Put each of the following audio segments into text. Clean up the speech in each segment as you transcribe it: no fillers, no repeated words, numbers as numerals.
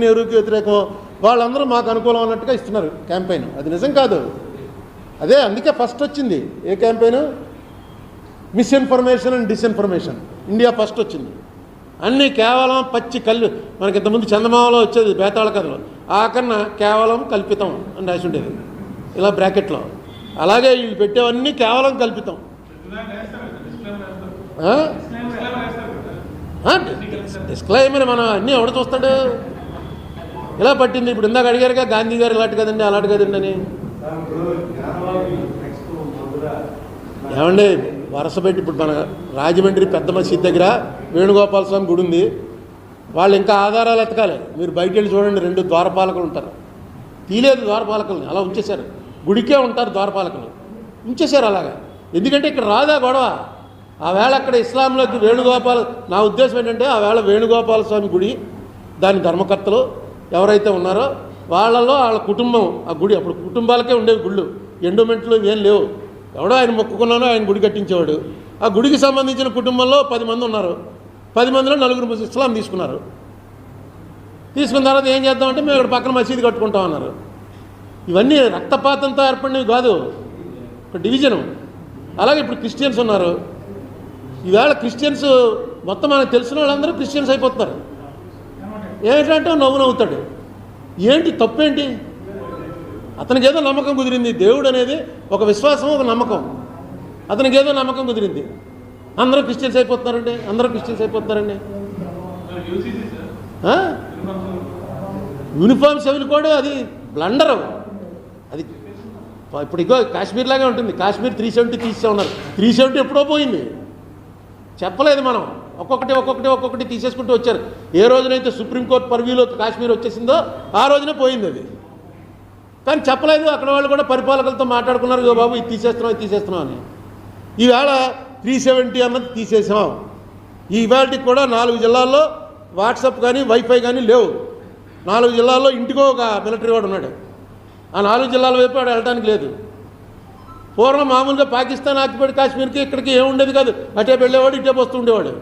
నెహ్రూకి వ్యతిరేకం వాళ్ళందరూ మాకు అనుకూలం అన్నట్టుగా ఇస్తున్నారు క్యాంపెయిన్. అది నిజం కాదు. అదే అందుకే ఫస్ట్ వచ్చింది ఏ campaign, misinformation and disinformation. India first వచ్చింది. అన్నీ కేవలం పచ్చి కళ్ళు. మనకి ఇంతకుముందు చందమామలో వచ్చేది బేతాళ కథలు, ఆకన్నా కేవలం కల్పితం అని రాసి ఉండేది ఇలా బ్రాకెట్లో. అలాగే వీళ్ళు పెట్టేవన్నీ కేవలం కల్పితం. డిస్క్లైమర్ మనం అన్నీ ఎవడ చూస్తాడు. ఇలా పట్టింది. ఇప్పుడు ఇందాక అడిగారుగా గాంధీ గారు ఇలాంటి కదండి అలాంటి కదండి అని. ఏమండి వరుస పెట్టి ఇప్పుడు మన రాజమండ్రి పెద్ద మసీద్ దగ్గర వేణుగోపాల స్వామి గుడి ఉంది. వాళ్ళు ఇంకా ఆధారాలు ఎతకాలి. మీరు బయట వెళ్ళి చూడండి, 2 ద్వారపాలకులు ఉంటారు. తీలేదు ద్వారపాలకుల్ని, అలా ఉంచేశారు. గుడికే ఉంటారు ద్వారపాలకులు, ఉంచేశారు అలాగా. ఎందుకంటే ఇక్కడ రాదా గొడవ. ఆ వేళ అక్కడ ఇస్లాంలోకి నా ఉద్దేశం ఏంటంటే ఆ వేళ వేణుగోపాల స్వామి గుడి దాని ధర్మకర్తలు ఎవరైతే ఉన్నారో వాళ్ళలో వాళ్ళ కుటుంబం, ఆ గుడి అప్పుడు కుటుంబాలకే ఉండేవి గుళ్ళు, ఎండోమెంట్లు ఏం లేవు. ఎవడో ఆయన మొక్కుకున్నానో ఆయన గుడి కట్టించేవాడు. ఆ గుడికి సంబంధించిన కుటుంబంలో 10 మంది ఉన్నారు. 10 మందిలో 4 ఇస్లాం తీసుకున్నారు. తీసుకున్న తర్వాత ఏం చేద్దామంటే మేము ఇక్కడ పక్కన మసీదు కట్టుకుంటాం అన్నారు. ఇవన్నీ రక్తపాతంతో ఏర్పడినవి కాదు, ఒక డివిజను. అలాగే ఇప్పుడు క్రిస్టియన్స్ ఉన్నారు. ఈవేళ క్రిస్టియన్స్ మొత్తం మనకు తెలిసిన వాళ్ళందరూ క్రిస్టియన్స్ అయిపోతున్నారు. ఏంటంటే నవ్వుతాడు. ఏంటి తప్పేంటి? అతనికి ఏదో నమ్మకం కుదిరింది. దేవుడు అనేది ఒక విశ్వాసం, ఒక నమ్మకం. అతనికి ఏదో నమ్మకం కుదిరింది. అందరూ క్రిస్టియన్స్ అయిపోతున్నారండి, అందరూ క్రిస్టియన్స్ అయిపోతున్నారండి. యూనిఫామ్ సివిల్ కోడ్ అది బ్లండరు. అది ఇప్పుడు ఇగో కాశ్మీర్ లాగే ఉంటుంది. కాశ్మీర్ 370 తీసే ఉన్నారు. 370 ఎప్పుడో పోయింది, చెప్పలేదు మనం. ఒక్కొక్కటి తీసేసుకుంటూ వచ్చారు. ఏ రోజునైతే సుప్రీంకోర్టు పర్వ్యూలో కాశ్మీర్ వచ్చేసిందో ఆ రోజునే పోయింది అది. కానీ చెప్పలేదు. అక్కడ వాళ్ళు కూడా పరిపాలకులతో మాట్లాడుకున్నారు, ఇగో బాబు ఇది తీసేస్తున్నాం అని. ఈవేళ 370 అన్నది తీసేసాం. ఈవేళకి కూడా 4 జిల్లాల్లో వాట్సాప్ కానీ వైఫై కానీ లేవు. 4 జిల్లాల్లో ఇంటికో ఒక మిలిటరీ వాడు ఉన్నాడు. ఆ 4 జిల్లాల వైపు వాడు వెళ్ళడానికి లేదు. పూర్వం మామూలుగా పాకిస్తాన్ ఆక్యుపైడ్ కాశ్మీర్కి ఇక్కడికి ఏముండేది కాదు. అటే వెళ్ళేవాడు, ఇటే వస్తూ ఉండేవాడు.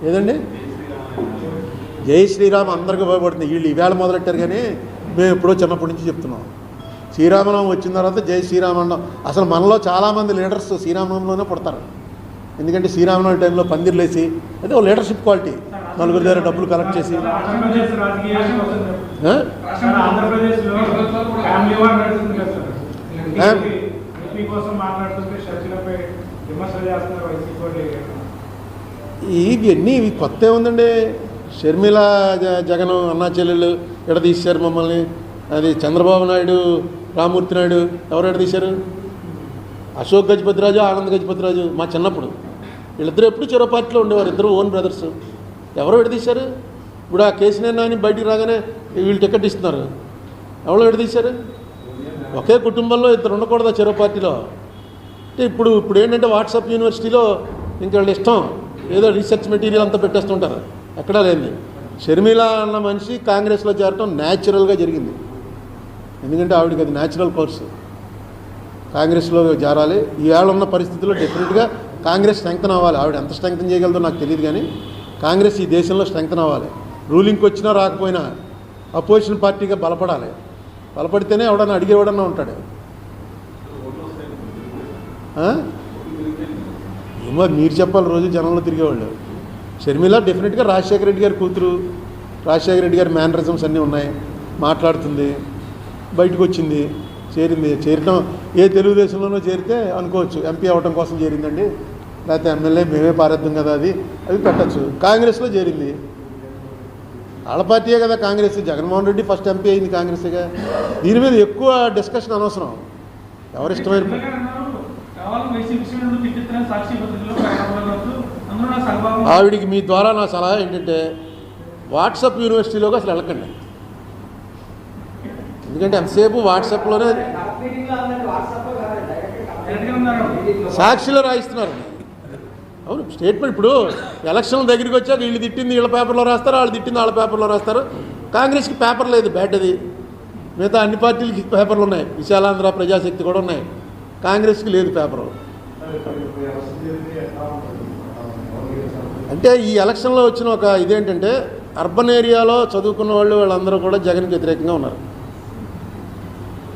ఏదండి జై శ్రీరామ్ అందరికీ ఉపయోగపడుతుంది. వీళ్ళు ఈవేళ మొదలెట్టారు కానీ మేము ఎప్పుడో చిన్నప్పటి నుంచి చెప్తున్నాం. శ్రీరామనవమి వచ్చిన తర్వాత జై శ్రీరామ్ అన్నాం. అసలు మనలో చాలామంది లీడర్స్ శ్రీరామనవమిలోనే పుడతారు. ఎందుకంటే శ్రీరామనవమి టైంలో పందిర్లేసి అదే ఓ లీడర్షిప్ క్వాలిటీ, నలుగురి దగ్గర డబ్బులు కలెక్ట్ చేసి. ఇవన్నీ ఇవి కొత్త ఏముందండి. షర్మిల జగన్ అన్నా చెల్లెళ్ళు ఎడ తీశారు మమ్మల్ని. అది చంద్రబాబు నాయుడు, రామూర్తి నాయుడు ఎవరు ఎడ తీశారు? అశోక్ గజపతిరాజు, ఆనంద్ గజపతిరాజు మా చిన్నప్పుడు వీళ్ళిద్దరూ ఎప్పుడు చెరో పార్టీలో ఉండేవారు. ఇద్దరు ఓన్ బ్రదర్స్. ఎవరో విడదీశారు. ఇప్పుడు ఆ కేసీఆర్ నాని బయటికి రాగానే వీళ్ళు టికెట్ ఇస్తున్నారు. ఎవరో విడదీశారు? ఒకే కుటుంబంలో ఇద్దరు ఉండకూడదా చెరో పార్టీలో? అంటే ఇప్పుడు ఏంటంటే వాట్సాప్ యూనివర్సిటీలో ఇంకా వాళ్ళు ఇష్టం ఏదో రీసెర్చ్ మెటీరియల్ అంతా పెట్టేస్తుంటారు. ఎక్కడా లేని షర్మిల అన్న మనిషి కాంగ్రెస్లో చేరటం న్యాచురల్గా జరిగింది. ఎందుకంటే ఆవిడకి అది న్యాచురల్ కోర్సు. కాంగ్రెస్లో చేరాలి. ఈవేళ ఉన్న పరిస్థితుల్లో డెఫినెట్గా కాంగ్రెస్ స్ట్రెంగ్తన్ అవ్వాలి. ఆవిడ ఎంత స్ట్రెంగ్తన్ చేయగలదో నాకు తెలియదు, కానీ కాంగ్రెస్ ఈ దేశంలో స్ట్రెంగ్తన్ అవ్వాలి. రూలింగ్కి వచ్చినా రాకపోయినా అపోజిషన్ పార్టీగా బలపడాలి. బలపడితేనే ఎవడన్నా అడిగేవాడన్నా ఉంటాడు. ఏమో మీరు చెప్పాలి. రోజు జనంలో తిరిగేవాళ్ళు. షర్మిల డెఫినెట్గా రాజశేఖర రెడ్డి గారి కూతురు. రాజశేఖర రెడ్డి గారి మేనరిజమ్స్ అన్నీ ఉన్నాయి. మాట్లాడుతుంది, బయటకు వచ్చింది, చేరటం ఏ తెలుగుదేశంలోనో చేరితే అనుకోవచ్చు ఎంపీ అవ్వటం కోసం చేరిందండి, లేకపోతే ఎమ్మెల్యే మేమే పారేద్దాం కదా అది పెట్టచ్చు. కాంగ్రెస్లో చేరింది. వాళ్ళ పార్టీయే కదా కాంగ్రెస్. జగన్మోహన్ రెడ్డి ఫస్ట్ ఎంపీ అయింది కాంగ్రెస్గా. దీని మీద ఎక్కువ డిస్కషన్ అనవసరం. ఎవరిష్టమైన ఆవిడికి మీ ద్వారా నా సలహా ఏంటంటే వాట్సాప్ యూనివర్సిటీలోకి అసలు వెళ్ళకండి. ఎందుకంటే ఎంతసేపు వాట్సాప్లోనే సాక్షిలో రాయిస్తున్నారు. అవును, స్టేట్మెంట్. ఇప్పుడు ఎలక్షన్ దగ్గరికి వచ్చాక వీళ్ళు తిట్టింది వీళ్ళ పేపర్లో రాస్తారు, వాళ్ళు తిట్టింది వాళ్ళ పేపర్లో రాస్తారు. కాంగ్రెస్కి పేపర్ లేదు, బ్యాడ్ అది. మిగతా అన్ని పార్టీలకి పేపర్లు ఉన్నాయి. విశాలాంధ్ర, ప్రజాశక్తి కూడా ఉన్నాయి. కాంగ్రెస్కి లేదు పేపరు. అంటే ఈ ఎలక్షన్లో వచ్చిన ఒక ఇదేంటంటే అర్బన్ ఏరియాలో చదువుకున్న వాళ్ళందరూ కూడా జగన్కి వ్యతిరేకంగా ఉన్నారు.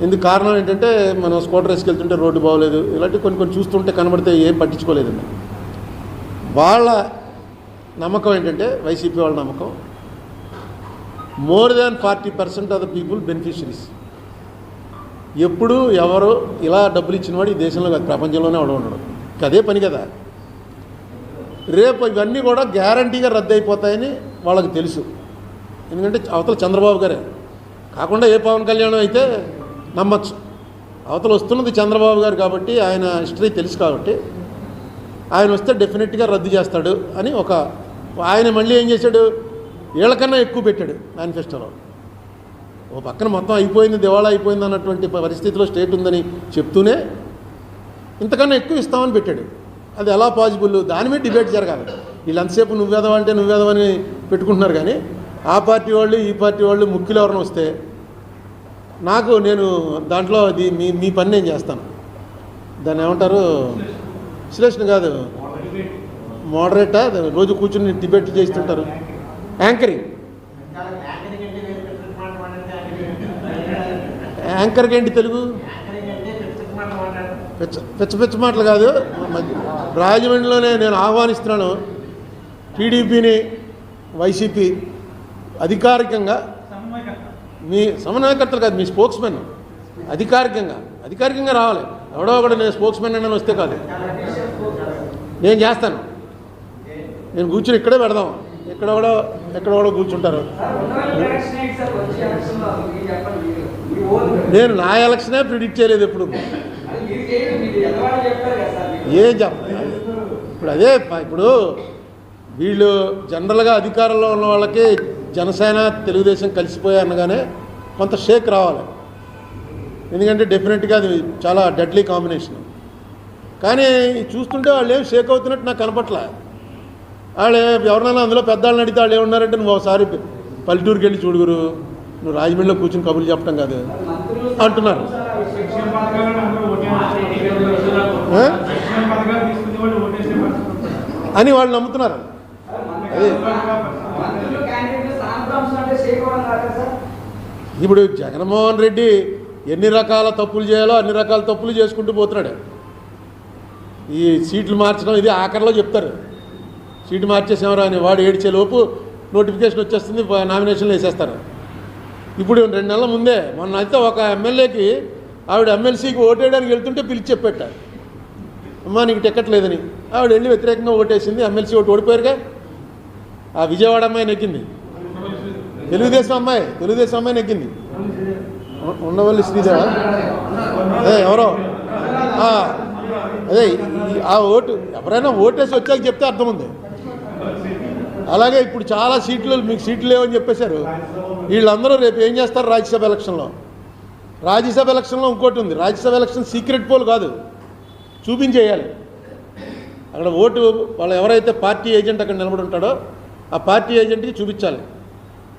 ఇందుకు కారణం ఏంటంటే మనం స్కూటర్ వేసుకెళ్తుంటే రోడ్డు బాగోలేదు, ఇలాంటి కొన్ని చూస్తుంటే కనబడితే ఏం పట్టించుకోలేదండి. వాళ్ళ నమ్మకం ఏంటంటే వైసీపీ వాళ్ళ నమ్మకం more than 40% of the people beneficiaries. ఎప్పుడు ఎవరు ఇలా డబ్బులు ఇచ్చినవాడు ఈ దేశంలో కాదు, ప్రపంచంలోనే అవడం ఉండడు. అదే పని కదా. రేపు ఇవన్నీ కూడా గ్యారంటీగా రద్దు అయిపోతాయని వాళ్ళకి తెలుసు. ఎందుకంటే అవతల చంద్రబాబు గారే కాకుండా ఏ పవన్ కళ్యాణ్ అయితే నమ్మచ్చు. అవతల వస్తున్నది చంద్రబాబు గారు కాబట్టి ఆయన హిస్టరీ తెలుసు కాబట్టి ఆయన వస్తే డెఫినెట్గా రద్దు చేస్తాడు అని ఒక ఆయన మళ్ళీ ఏం చేశాడు, వీళ్ళకన్నా ఎక్కువ పెట్టాడు మేనిఫెస్టోలో. ఓ పక్కన మొత్తం అయిపోయింది, దివాళా అయిపోయింది అన్నటువంటి పరిస్థితిలో స్టేట్ ఉందని చెప్తూనే ఇంతకన్నా ఎక్కువ ఇస్తామని పెట్టాడు. అది ఎలా పాసిబుల్, దాని మీద డిబేట్ జరగాలి. వీళ్ళు ఎంతసేపు నువ్వేదవంటే నువ్వేదవని పెట్టుకుంటున్నారు. కానీ ఆ పార్టీ వాళ్ళు ఈ పార్టీ వాళ్ళు ముఖ్యులు ఎవరైనా వస్తే నేను దాంట్లో అది మీ పని నేను చేస్తాను. దాన్ని ఏమంటారు, విశ్లేషణ కాదు, మోడరేటా, రోజు కూర్చుని డిబేట్ చేస్తుంటారు. యాంకరింగ్ యాంకర్కి ఏంటి తెలుగు? పిచ్చ మాటలు కాదు. రాజమండ్రిలోనే నేను ఆహ్వానిస్తున్నాను టీడీపీని, వైసీపీ అధికారికంగా, మీ సమన్వయకర్తలు కాదు, మీ స్పోక్స్మెన్ అధికారికంగా రావాలి. ఎవడో ఒకటి నేను స్పోక్స్మెన్ అని వస్తే కాదు, నేను చేస్తాను. నేను కూర్చుని ఇక్కడే పెడదాం, ఎక్కడెక్కడో కూర్చుంటారు. నేను నా ఎలక్షనే ప్రిడిక్ట్ చేయలేదు ఎప్పుడు. ఏం చెప్పాలి ఇప్పుడు? అదే ఇప్పుడు వీళ్ళు జనరల్గా అధికారంలో ఉన్న వాళ్ళకి జనసేన తెలుగుదేశం కలిసిపోయా అనగానే కొంత షేక్ రావాలి. ఎందుకంటే డెఫినెట్గా అది చాలా డెడ్లీ కాంబినేషన్. కానీ చూస్తుంటే వాళ్ళు ఏం షేక్ అవుతున్నట్టు నాకు కనపట్లే. వాళ్ళు ఎవరినైనా అందులో పెద్దవాళ్ళని అడిగితే వాళ్ళు ఏమన్నారంటే, నువ్వు ఒకసారి పల్లెటూరుకి వెళ్ళి చూడుగురు, నువ్వు రాజమండ్రిలో కూర్చుని కబుర్లు చెప్పడం కాదు అంటున్నారు. అని వాళ్ళు నమ్ముతున్నారు. అదే ఇప్పుడు జగన్మోహన్ రెడ్డి ఎన్ని రకాల తప్పులు చేయాలో అన్ని రకాల తప్పులు చేసుకుంటూ పోతున్నాడు. ఈ సీట్లు మార్చడం ఇది ఆఖరిలో చెప్తారు, సీటు మార్చేసేవారు అని. వాడు ఏడ్చేలోపు నోటిఫికేషన్ వచ్చేస్తుంది, నామినేషన్లు వేసేస్తారు. ఇప్పుడు 2 నెలల ముందే మొన్న అయితే ఒక ఎమ్మెల్యేకి ఆవిడ ఎమ్మెల్సీకి ఓటేయడానికి వెళ్తుంటే పిలిచి చెప్పేట, అమ్మా నీకు టికెట్ లేదని. ఆవిడ వెళ్ళి వ్యతిరేకంగా ఓటేసింది. MLC vote ఓడిపోయారుగా. ఆ విజయవాడ అమ్మాయి నెగ్గింది, తెలుగుదేశం అమ్మాయి నెగ్గింది. ఉండవల్లి శ్రీదేవ అదే ఎవరో అదే ఆ ఓటు ఎవరైనా ఓటేసి వచ్చాక చెప్తే అర్థం ఉంది. అలాగే ఇప్పుడు చాలా సీట్లు మీకు సీట్లు లేవని చెప్పేశారు. వీళ్ళందరూ రేపు ఏం చేస్తారు? రాజ్యసభ ఎలక్షన్లో ఇంకోటి ఉంది. రాజ్యసభ ఎలక్షన్ సీక్రెట్ పోల్ కాదు, చూపించేయాలి. అక్కడ ఓటు వాళ్ళు ఎవరైతే పార్టీ ఏజెంట్ అక్కడ నిలబడి ఉంటాడో ఆ పార్టీ ఏజెంట్కి చూపించాలి.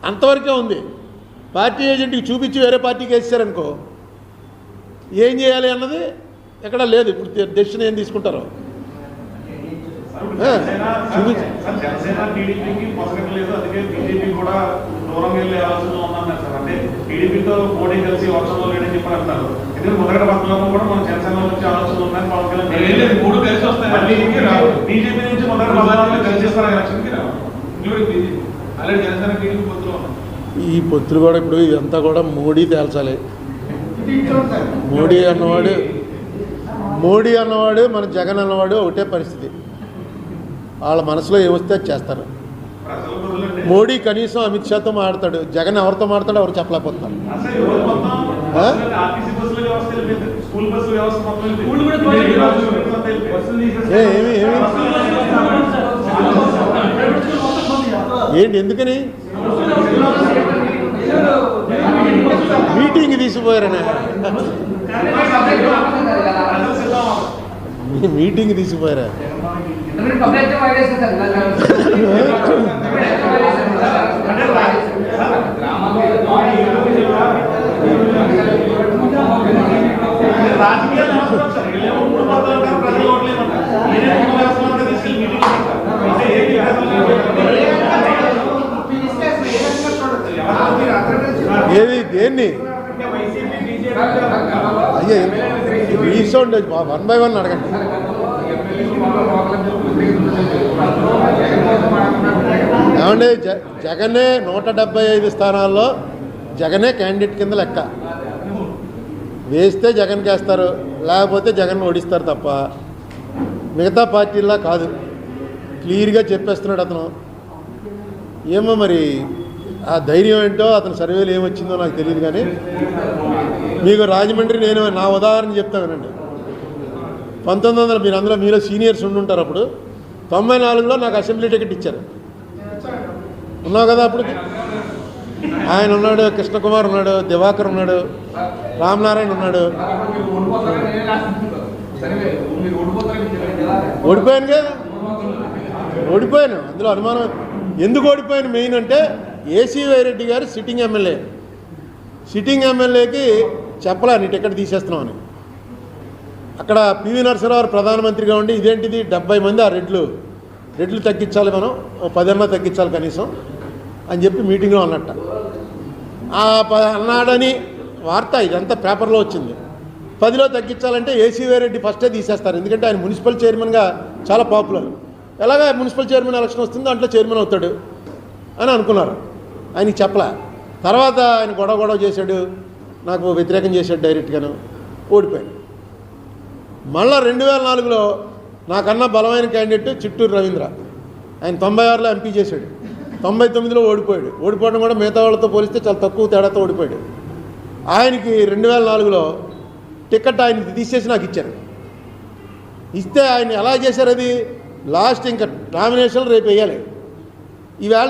అంతవరకే ఉంది. పార్టీ ఏజెంట్కి చూపించి వేరే పార్టీకి వేసారనుకో ఏం చేయాలి అన్నది ఎక్కడా లేదు. ఇప్పుడు డెసిషన్ ఏం తీసుకుంటారో ఈ పొత్తులు కూడా ఇప్పుడు ఇదంతా కూడా మోడీ తేల్చాలి. మోడీ అన్నవాడు మన జగన్ అన్నవాడు ఒకటే పరిస్థితి. వాళ్ళ మనసులో ఏమొస్తే అది చేస్తారు. మోడీ కనీసం అమిత్ షాతో మాట్లాడతాడు, జగన్ ఎవరితో మాట్లాడో ఎవరు చెప్పలేకపోతున్నారు. ఏంటి ఎందుకని మీటింగ్ తీసిపోయారనే మీటింగ్ తీసిపోయారా? రాజకీయాలు దేన్ని అయ్యే రీసౌండ్ 1 by 1 అడగండి. ఏమండి జగనే 175 స్థానాల్లో జగనే క్యాండిడేట్ కింద లెక్క. వేస్తే జగన్కి వేస్తారు, లేకపోతే జగన్ ఓడిస్తారు తప్ప మిగతా పార్టీలా కాదు. క్లియర్గా చెప్పేస్తున్నాడు అతను. ఏమో మరి ఆ ధైర్యం ఏంటో అతని సర్వేలు ఏమొచ్చిందో నాకు తెలియదు. కానీ మీకు రాజమండ్రి నేను నా ఉదాహరణ చెప్తానండి. 1900 మీరు అందులో మీలో సీనియర్స్ ఉండుంటారు. అప్పుడు 94లో నాకు అసెంబ్లీ టికెట్ ఇచ్చారు. ఉన్నావు కదా అప్పుడు. ఆయన ఉన్నాడు, కృష్ణకుమార్ ఉన్నాడు, దివాకర్ ఉన్నాడు, రామనారాయణ ఉన్నాడు. ఓడిపోయాను కదా, ఓడిపోయాను. అందులో అనుమానం. ఎందుకు ఓడిపోయాను మెయిన్ అంటే ఏసీ వైరెడ్డి గారు సిట్టింగ్ ఎమ్మెల్యే. సిట్టింగ్ ఎమ్మెల్యేకి చెప్పలే నీ టికెట్ తీసేస్తున్నామని. అక్కడ పివి నరసింహారావు ప్రధానమంత్రిగా ఉండి ఇదేంటిది 70 మంది ఆ రెడ్లు తగ్గించాలి, మనం 10 అన్నా తగ్గించాలి కనీసం అని చెప్పి మీటింగ్లో అన్నట్ట. అన్నాడని వార్త ఇదంతా పేపర్లో వచ్చింది. 10లో తగ్గించాలంటే ఏసీ వైరెడ్డి ఫస్టే తీసేస్తారు. ఎందుకంటే ఆయన మున్సిపల్ చైర్మన్గా చాలా పాపులర్. ఎలాగా మున్సిపల్ చైర్మన్ ఎలక్షన్ వస్తుంది, దాంట్లో చైర్మన్ అవుతాడు అని అనుకున్నారు. ఆయనకి చెప్పలే. తర్వాత ఆయన గొడవ చేశాడు, నాకు వ్యతిరేకం చేశాడు డైరెక్ట్గాను. ఓడిపోయాడు. మళ్ళా 2004లో నాకన్నా బలమైన క్యాండిడేట్ చిట్టూరు రవీంద్ర. ఆయన 96లో ఎంపీ చేశాడు. 99లో ఓడిపోయాడు. ఓడిపోవడం కూడా మిగతా వాళ్ళతో పోలిస్తే చాలా తక్కువ తేడాతో ఓడిపోయాడు. ఆయనకి 2004లో టికెట్ ఆయన తీసేసి నాకు ఇచ్చారు. ఇస్తే ఆయన ఎలా చేశారు, అది లాస్ట్ ఇంకా నామినేషన్లు రేపు వేయాలి. ఈవేళ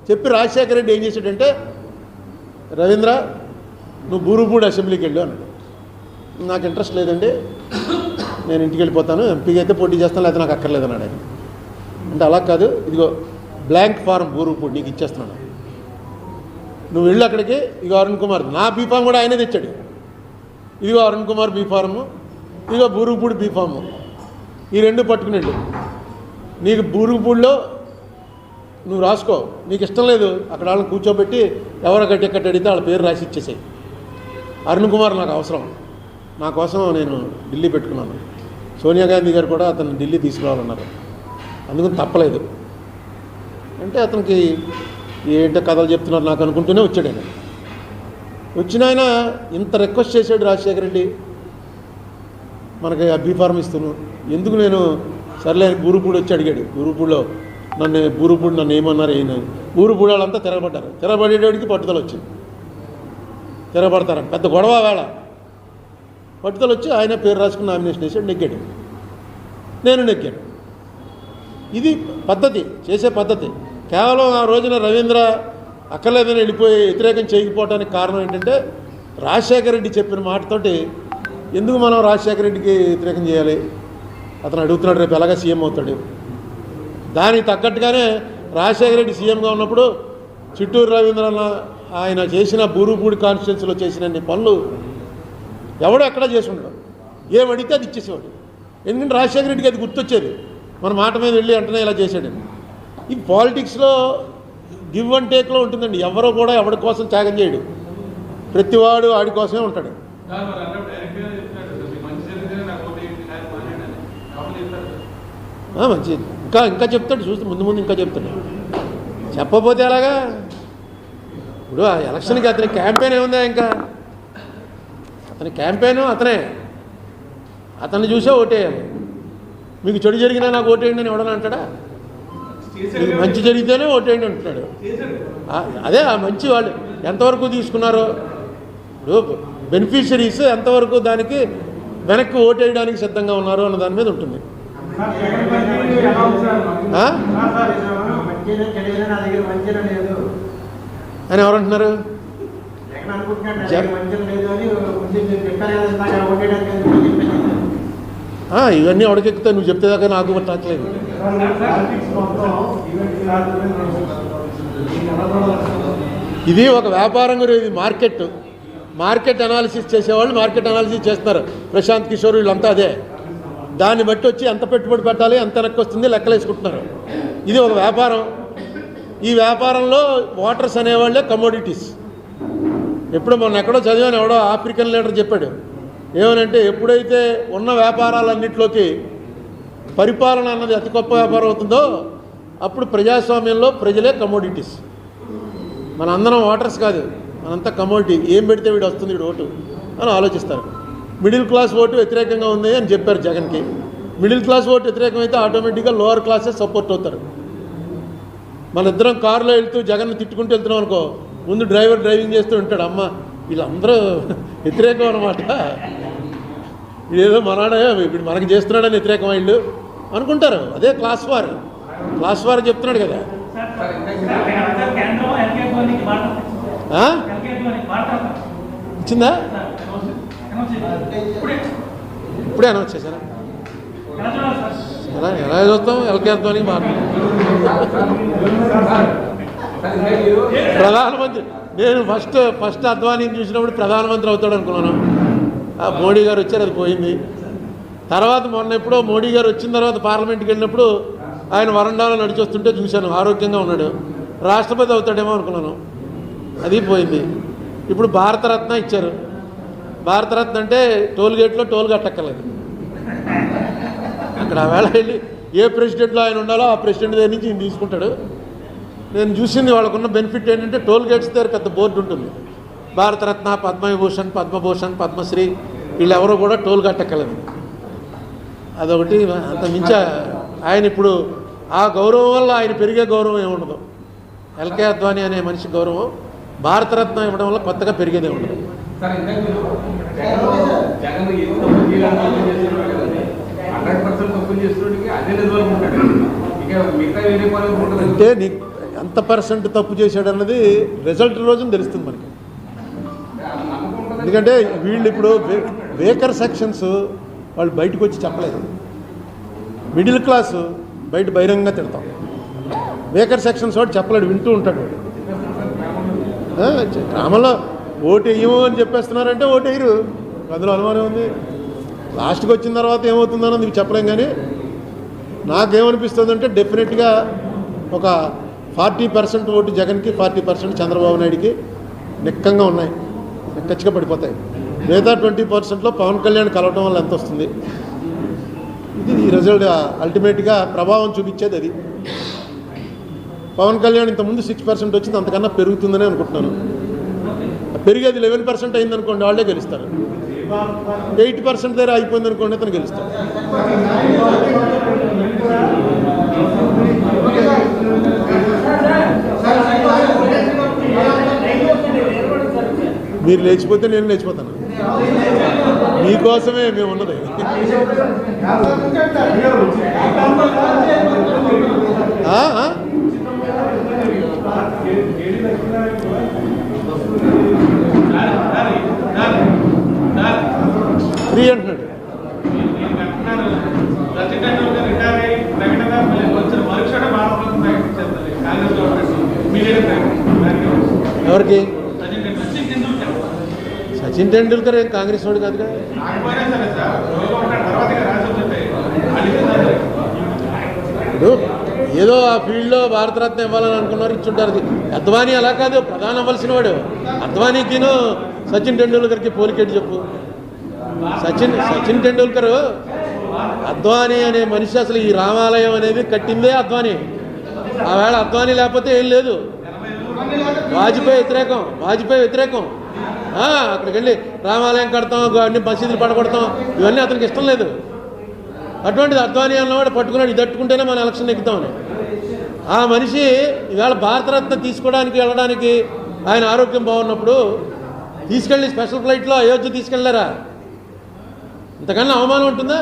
చెప్పి రాజశేఖర రెడ్డి ఏం చేశాడంటే, రవీంద్ర నువ్వు బూరుగుపూడి అసెంబ్లీకి వెళ్ళు అన్నాడు. నాకు ఇంట్రెస్ట్ లేదండి, నేను ఇంటికి వెళ్ళిపోతాను, ఎంపీకి అయితే పోటీ చేస్తాను, లేకపోతే నాకు అక్కర్లేదన్నాడు ఆయన. అంటే అలా కాదు, ఇదిగో బ్లాంక్ ఫారం బూరుగుపూడి నీకు ఇచ్చేస్తున్నాను, నువ్వు వెళ్ళు అక్కడికి. ఇదిగో అరుణ్ కుమార్, నా బీఫామ్ కూడా ఆయనే తెచ్చాడు. ఇదిగో అరుణ్ కుమార్ బీఫారము, ఇదిగో బూరుగుపూడి బీఫాము, ఈ 2 పట్టుకునేళ్ళు. నీకు బూరుగుపూడిలో నువ్వు రాసుకో, నీకు ఇష్టం లేదు అక్కడ వాళ్ళని కూర్చోబెట్టి ఎవరో టికెట్ అడిగితే వాళ్ళ పేరు రాసి ఇచ్చేసాయి. అరుణ్ కుమార్ నాకు అవసరం, నా కోసం నేను ఢిల్లీ పెట్టుకున్నాను. సోనియా గాంధీ గారు కూడా అతను ఢిల్లీ తీసుకురావాలన్నారు, అందుకని తప్పలేదు. అంటే అతనికి ఏంటో కథలు చెప్తున్నారు నాకు అనుకుంటూనే వచ్చాడు. ఆయన వచ్చిన ఆయన ఇంత రిక్వెస్ట్ చేశాడు రాజశేఖర రెడ్డి, మనకి ఆ బీఫార్మ్ ఇస్తున్నాను. ఎందుకు నేను సర్లే బూరుగుపూడి వచ్చి అడిగాడు. బూరుగుపూడి నన్ను ఏమన్నారు, బూరుగుపూడి వాళ్ళంతా తిరగబడేవాడికి పట్టుదల వచ్చింది. తిరగబడతారు, పెద్ద గొడవ వేళ పట్టుదల వచ్చి ఆయన పేరు రాసుకుని నామినేషన్ వేసాడు, నెగ్గాడు. నేను నెగ్గాను. ఇది పద్ధతి, చేసే పద్ధతి. కేవలం ఆ రోజున రవీంద్ర అక్కర్లేదని వెళ్ళిపోయి వ్యతిరేకం చేయకపోవడానికి కారణం ఏంటంటే రాజశేఖర రెడ్డి చెప్పిన మాటతోటి ఎందుకు మనం రాజశేఖర రెడ్డికి వ్యతిరేకం చేయాలి, అతను అడుగుతున్నాడు రేపు ఎలాగా సీఎం అవుతాడు. దానికి తగ్గట్టుగానే రాజశేఖర రెడ్డి సీఎంగా ఉన్నప్పుడు చిట్టూరు రవీంద్ర ఆయన చేసిన బూరుగుపూడి కాన్స్టిట్యున్సీలో చేసిన పనులు ఎవడో ఎక్కడా చేసి ఉండడు. ఏమడిగితే అది ఇచ్చేసేవాడు. ఎందుకంటే రాజశేఖర రెడ్డికి అది గుర్తొచ్చేది, మన మాట మీద వెళ్ళి అంటనే ఇలా చేశాడని. ఈ పాలిటిక్స్లో గివ్ అండ్ టేక్లో ఉంటుందండి. ఎవరో కూడా ఎవరి కోసం త్యాగం చేయడు, ప్రతివాడు ఆడి కోసమే ఉంటాడు. మంచి ఇంకా చెప్తాడు, చూస్తే ముందు ఇంకా చెప్తాడు. చెప్పకపోతే అలాగా. ఇప్పుడు ఆ ఎలక్షన్కి అతని క్యాంపెయిన్ ఏముందా, ఇంకా అతని క్యాంపెయిన్ అతన్ని చూసే ఓటేయాలి. మీకు చెడు జరిగినా నాకు ఓటేయండి అని ఎవడని అంటాడా? మీకు మంచి జరిగితేనే ఓటేయండి అంటున్నాడు. అదే ఆ మంచి వాళ్ళు ఎంతవరకు తీసుకున్నారో, ఇప్పుడు బెనిఫిషరీస్ ఎంతవరకు దానికి వెనక్కి ఓటేయడానికి సిద్ధంగా ఉన్నారు అన్న దాని మీద ఉంటుంది. అని ఎవరంటున్నారు? ఇవన్నీ ఎవడికెక్కుతాయి, నువ్వు చెప్తేదాకా నాకు పట్టట్లేదు. ఇది ఒక వ్యాపారం గురించి, ఇది మార్కెట్ అనాలిసిస్ చేసేవాళ్ళు మార్కెట్ అనాలిసిస్ చేస్తున్నారు. ప్రశాంత్ కిషోర్ వీళ్ళంతా అదే. దాన్ని బట్టి వచ్చి ఎంత పెట్టుబడి పెట్టాలి, ఎంత వెనక్కి వస్తుంది లెక్కలేసుకుంటున్నారు. ఇది ఒక వ్యాపారం. ఈ వ్యాపారంలో ఓటర్స్ అనేవాళ్ళే కమోడిటీస్. ఎప్పుడో మొన్న ఎక్కడో చదివాను, ఎవడో ఆఫ్రికన్ లీడర్ చెప్పాడు ఏమనంటే, ఎప్పుడైతే ఉన్న వ్యాపారాలన్నింటిలోకి పరిపాలన అన్నది అతి గొప్ప వ్యాపారం అవుతుందో అప్పుడు ప్రజాస్వామ్యంలో ప్రజలే కమోడిటీస్. మన అందరం ఓటర్స్ కాదు, మనంతా కమోడిటీ. ఏం పెడితే వీడు వస్తుంది వీడు ఓటు అని ఆలోచిస్తారు. మిడిల్ క్లాస్ ఓటు వ్యతిరేకంగా ఉంది అని చెప్పారు జగన్కి. మిడిల్ క్లాస్ ఓటు వ్యతిరేకమైతే ఆటోమేటిక్గా లోవర్ క్లాసే సపోర్ట్ అవుతారు. మన ఇద్దరం కారులో వెళ్తూ జగన్ తిట్టుకుంటూ వెళ్తున్నాం అనుకో, ముందు డ్రైవర్ డ్రైవింగ్ చేస్తూ ఉంటాడు, అమ్మ వీళ్ళందరూ వ్యతిరేకం అనమాట, వీడేదో మనాడే వీడు మనకి చేస్తున్నాడని వ్యతిరేకం వీళ్ళు అనుకుంటారు. అదే క్లాస్ వార్. క్లాస్ వార్ చెప్తున్నాడు కదా. ఇచ్చిందా? ఇప్పుడే అనౌన్స్ చేశారా? ఎలా చూస్తాం? ఎల్కేఎఫ్ ధోనికి ప్రధానమంత్రి. నేను ఫస్ట్ అద్వానీని చూసినప్పుడు ప్రధానమంత్రి అవుతాడు అనుకున్నాను. మోడీ గారు వచ్చారు, అది పోయింది. తర్వాత మొన్న ఎప్పుడో మోడీ గారు వచ్చిన తర్వాత పార్లమెంట్కి వెళ్ళినప్పుడు ఆయన వరండాలో నడిచొస్తుంటే చూశాను, ఆరోగ్యంగా ఉన్నాడు. రాష్ట్రపతి అవుతాడేమో అనుకున్నాను, అది పోయింది. ఇప్పుడు భారతరత్న ఇచ్చారు. భారతరత్న అంటే టోల్ గేట్లో టోల్ కట్టక్కర్లేదు. అక్కడ వేళ వెళ్ళి ఏ ప్రెసిడెంట్లో ఆయన ఉండాలో ఆ ప్రెసిడెంట్ దగ్గర నుంచి ఈయన తీసుకుంటాడు. నేను చూసింది వాళ్ళకున్న బెనిఫిట్ ఏంటంటే, టోల్ గేట్స్ దగ్గర పెద్ద బోర్డు ఉంటుంది, భారతరత్న, పద్మవిభూషణ్, పద్మభూషణ్, పద్మశ్రీ, వీళ్ళెవరూ కూడా టోల్ కట్టక్కర్లేదు. అదొకటి. అంత మించి ఆయన ఇప్పుడు ఆ గౌరవం వల్ల ఆయన పెరిగే గౌరవం ఏముండదు. ఎల్కే అద్వానీ అనే మనిషి గౌరవం భారతరత్న ఇవ్వడం వల్ల కొత్తగా పెరిగేదే ఉండదు. అంటే నీకు ఎంత పర్సెంట్ తప్పు చేశాడు అన్నది రిజల్ట్ రోజున తెలుస్తుంది మనకి. ఎందుకంటే వీళ్ళు ఇప్పుడు వేకర్ సెక్షన్స్ వాళ్ళు బయటకు వచ్చి చెప్పలేదు. మిడిల్ క్లాసు బయట బహిరంగంగా తిడతాం. వేకర్ సెక్షన్స్ వాడు చెప్పలేడు, వింటూ ఉంటాడు. గ్రామంలో ఓటు వేయము అని చెప్పేస్తున్నారంటే ఓటు వేయరు, అందులో అనుమానం ఉంది. లాస్ట్కి వచ్చిన తర్వాత ఏమవుతుందన్నది మీకు చెప్పలేం. కానీ నాకేమనిపిస్తుంది అంటే, డెఫినెట్గా ఒక 40% ఓటు జగన్కి, 40% చంద్రబాబు నాయుడికి నిక్కంగా ఉన్నాయి, నిక్కచ్చిగా పడిపోతాయి. మిగతా 20%లో పవన్ కళ్యాణ్ కలవటం వల్ల ఎంత వస్తుంది, ఇది ఈ రిజల్ట్ అల్టిమేట్గా ప్రభావం చూపించేది. అది పవన్ కళ్యాణ్ ఇంతకుముందు 6% వచ్చింది, అంతకన్నా పెరుగుతుందని అనుకుంటున్నాను. పెరిగేది 11% అయిందనుకోండి, వాళ్ళే గెలుస్తారు. 8% దగ్గర అయిపోయింది అనుకోండి, అతను గెలుస్తారు. మీరు లేచిపోతే నేను లేచిపోతాను. మీకోసమే మేము ఉన్నది. ఫ్రీ అంటున్నాడు. ఎవరికి? సచిన్ టెండూల్కర్ ఏం కాంగ్రెస్ వాడు కాదుగా. ఇప్పుడు ఏదో ఆ ఫీల్డ్లో భారతరత్న ఇవ్వాలని అనుకున్నారు, ఇచ్చుంటారు. అద్వానీ అలా కాదు, ప్రధాని అవ్వాల్సిన వాడు. అద్వానీకిను సచిన్ టెండూల్కర్కి పోలికేట్ చెప్పు. సచిన్ టెండూల్కర్, అద్వానీ అనే మనిషి అసలు ఈ రామాలయం అనేది కట్టిందే అద్వానీ. ఆవేళ అద్వానీ లేకపోతే ఏం లేదు. వాజ్పేయి వ్యతిరేకం. అక్కడికి వెళ్ళి రామాలయం కడతాం, అన్ని మసీదులు పడగొడతాం, ఇవన్నీ అతనికి ఇష్టం లేదు. అటువంటిది అద్వానీ అన్నవాడు పట్టుకున్నాడు, ఇది తట్టుకుంటేనే మన ఎలక్షన్ ఎక్కుతామని. ఆ మనిషి ఈవేళ భారతరత్న తీసుకోవడానికి వెళ్ళడానికి ఆయన ఆరోగ్యం బాగున్నప్పుడు తీసుకెళ్ళి స్పెషల్ ఫ్లైట్లో అయోధ్య తీసుకెళ్ళారా? ఇంతకన్నా అవమానం ఉంటుందా?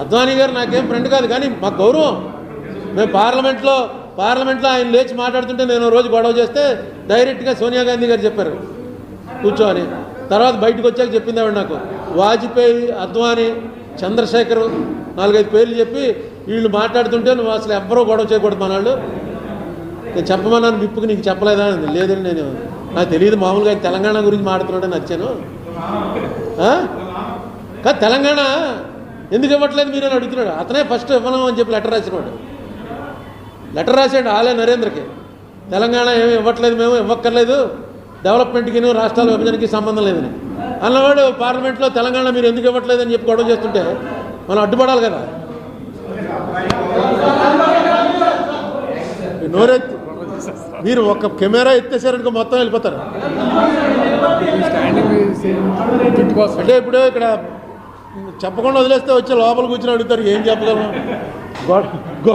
అద్వానీ గారు నాకేం ఫ్రెండ్ కాదు, కానీ మాకు గౌరవం. మేము పార్లమెంట్లో ఆయన లేచి మాట్లాడుతుంటే నేను రోజు గొడవ చేస్తే డైరెక్ట్గా సోనియా గాంధీ గారు చెప్పారు కూర్చోని. తర్వాత బయటకు వచ్చాక చెప్పింది ఆవిడ నాకు, వాజ్పేయి, అద్వానీ, చంద్రశేఖర్ 4-5 పేర్లు చెప్పి వీళ్ళు మాట్లాడుతుంటే నువ్వు అసలు ఎవ్వరూ గొడవ చేయకూడదు మన వాళ్ళు. నేను చెప్పమన్నాను, విప్పుకి నీకు చెప్పలేదా? లేదండి, నాకు తెలియదు, మామూలుగా తెలంగాణ గురించి మాట్లాడుతున్నాడని నచ్చాను. కానీ తెలంగాణ ఎందుకు ఇవ్వట్లేదు మీరు అని అడుగుతున్నాడు. అతనే ఫస్ట్ ఇవ్వను అని చెప్పి లెటర్ రాశాడు ఆలే నరేంద్రకి. తెలంగాణ ఏమి ఇవ్వట్లేదు, మేము ఇవ్వక్కర్లేదు, డెవలప్మెంట్కి రాష్ట్రాల విభజనకి సంబంధం లేదని అన్నవాడు పార్లమెంట్లో తెలంగాణ మీరు ఎందుకు ఇవ్వట్లేదని చెప్పి గొడవ చేస్తుంటే మనం అడ్డుపడాలి కదా. నోరెత్తి మీరు ఒక కెమెరా ఎత్తేసారనుకో మొత్తం వెళ్ళిపోతారు. అంటే ఇప్పుడు ఇక్కడ చెప్పకుండా వదిలేస్తే వచ్చి లోపల కూర్చొని అడుగుతారు ఏం చెప్పగలను.